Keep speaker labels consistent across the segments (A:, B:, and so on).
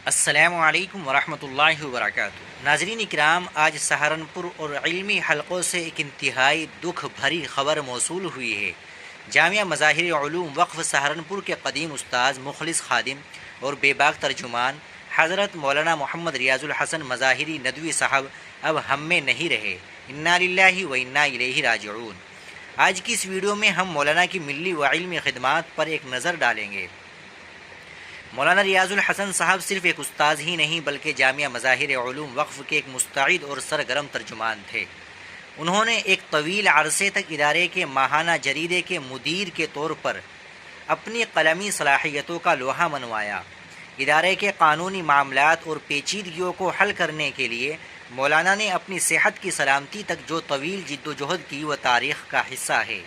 A: السلام علیکم ورحمۃ اللہ وبرکاتہ۔ ناظرین اکرام، آج سہارنپور اور علمی حلقوں سے ایک انتہائی دکھ بھری خبر موصول ہوئی ہے۔ جامعہ مظاہر علوم وقف سہارنپور کے قدیم استاذ، مخلص خادم اور بے باک ترجمان حضرت مولانا محمد ریاض الحسن مظاہری ندوی صاحب اب ہم میں نہیں رہے۔ انا للہ و انا الیہ راجعون۔ آج کی اس ویڈیو میں ہم مولانا کی ملی و علمی خدمات پر ایک نظر ڈالیں گے۔ مولانا ریاض الحسن صاحب صرف ایک استاذ ہی نہیں بلکہ جامعہ مظاہر علوم وقف کے ایک مستعد اور سرگرم ترجمان تھے۔ انہوں نے ایک طویل عرصے تک ادارے کے ماہانہ جریدے کے مدیر کے طور پر اپنی قلمی صلاحیتوں کا لوہا منوایا۔ ادارے کے قانونی معاملات اور پیچیدگیوں کو حل کرنے کے لیے مولانا نے اپنی صحت کی سلامتی تک جو طویل جد و جہد کی وہ تاریخ کا حصہ ہے۔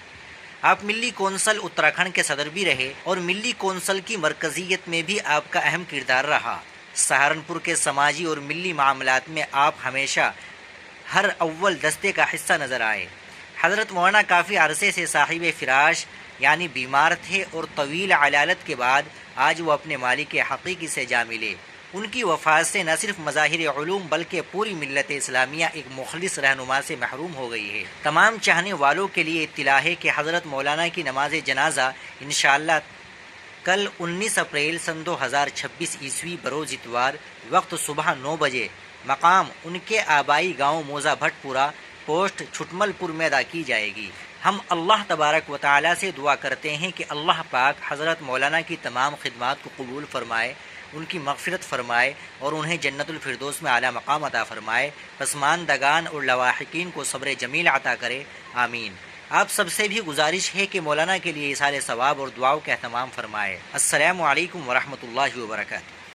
A: آپ ملی کونسل اتراکھنڈ کے صدر بھی رہے اور ملی کونسل کی مرکزیت میں بھی آپ کا اہم کردار رہا۔ سہارنپور کے سماجی اور ملی معاملات میں آپ ہمیشہ ہر اول دستے کا حصہ نظر آئے۔ حضرت مولانا کافی عرصے سے صاحب فراش یعنی بیمار تھے اور طویل علالت کے بعد آج وہ اپنے مالک حقیقی سے جا ملے۔ ان کی وفات سے نہ صرف مظاہر علوم بلکہ پوری ملت اسلامیہ ایک مخلص رہنما سے محروم ہو گئی ہے۔ تمام چاہنے والوں کے لیے اطلاع ہے کہ حضرت مولانا کی نماز جنازہ انشاءاللہ کل 19 اپریل سن 2026 عیسوی بروز اتوار وقت صبح 9 بجے مقام ان کے آبائی گاؤں موزہ بھٹ پورہ پوسٹ چھٹمل پور میں ادا کی جائے گی۔ ہم اللہ تبارک و تعالیٰ سے دعا کرتے ہیں کہ اللہ پاک حضرت مولانا کی تمام خدمات کو قبول فرمائے، ان کی مغفرت فرمائے اور انہیں جنت الفردوس میں اعلیٰ مقام عطا فرمائے۔ پسماندگان اور لواحقین کو صبر جمیل عطا کرے، آمین۔ آپ سب سے بھی گزارش ہے کہ مولانا کے لیے اِیصال ثواب اور دعاؤں کا اہتمام فرمائے۔ السلام علیکم ورحمۃ اللہ وبرکاتہ۔